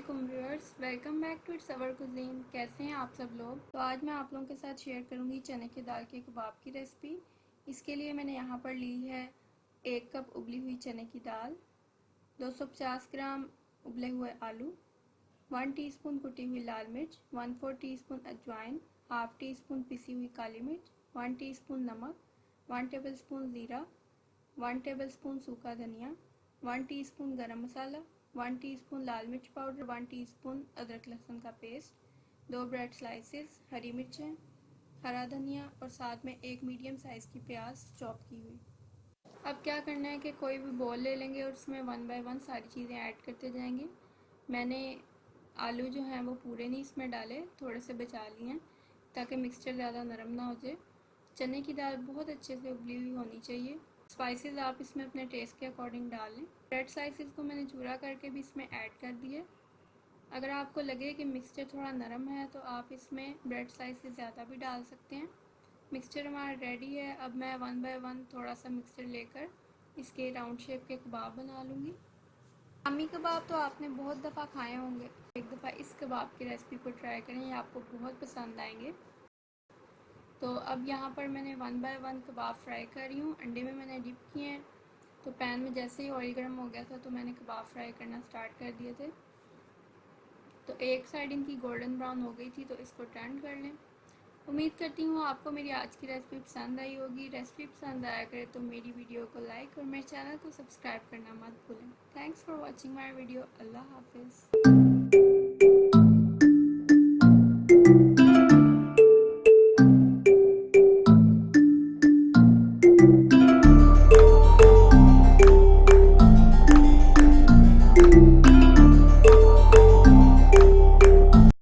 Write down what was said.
वालेकुम viewers, welcome back to it's our cuisine. कैसे हैं आप सब लोग। तो आज मैं आप लोगों के साथ शेयर करूंगी चने की दाल के कबाब की रेसिपी। इसके लिए मैंने यहाँ पर ली है 1 कप उबली हुई चने की दाल, 250 ग्राम उबले हुए आलू, 1 टीस्पून कुटी हुई लाल मिर्च, 1/4 टीस्पून अजवाइन, हाफ टी स्पून पिसी हुई काली मिर्च, 1 टीस्पून नमक, 1 टेबल स्पून ज़ीरा, 1 टेबल स्पून सूखा धनिया, 1 टीस्पून गरम मसाला, 1 टीस्पून लाल मिर्च पाउडर, 1 टीस्पून अदरक लहसुन का पेस्ट, 2 ब्रेड स्लाइसेस, हरी मिर्चें, हरा धनिया और साथ में 1 मीडियम साइज़ की प्याज चॉप की हुई। अब क्या करना है कि कोई भी बॉल ले लेंगे और उसमें 1 बाय 1 सारी चीज़ें ऐड करते जाएंगे। मैंने आलू जो हैं वो पूरे नहीं इसमें डाले, थोड़े से बचा लिए हैं ताकि मिक्सचर ज़्यादा नरम ना हो जाए। चने की दाल बहुत अच्छे से उबली हुई होनी चाहिए। स्पाइसेस आप इसमें अपने टेस्ट के अकॉर्डिंग डाल लें। ब्रेड स्लाइसेस को मैंने चूरा करके भी इसमें ऐड कर दिए। अगर आपको लगे कि मिक्सचर थोड़ा नरम है तो आप इसमें ब्रेड स्लाइसेस ज़्यादा भी डाल सकते हैं। मिक्सचर हमारा रेडी है। अब मैं 1 बाय 1 थोड़ा सा मिक्सचर लेकर इसके राउंड शेप के कबाब बना लूँगी। शामी कबाब तो आपने बहुत दफ़ा खाए होंगे, एक दफ़ा इस कबाब की रेसिपी को ट्राई करें, ये आपको बहुत पसंद आएंगे। तो अब यहाँ पर मैंने 1 बाय 1 कबाब फ्राई कर रही हूँ। अंडे में मैंने डिप किए हैं। तो पैन में जैसे ही ऑयल गर्म हो गया था तो मैंने कबाब फ्राई करना स्टार्ट कर दिए थे। तो एक साइड इनकी गोल्डन ब्राउन हो गई थी तो इसको टर्न कर लें। उम्मीद करती हूँ आपको मेरी आज की रेसिपी पसंद आई होगी। रेसिपी पसंद आया करे तो मेरी वीडियो को लाइक और मेरे चैनल को सब्सक्राइब करना मत भूलें। Thanks for watching my video. अल्लाह हाफिज़।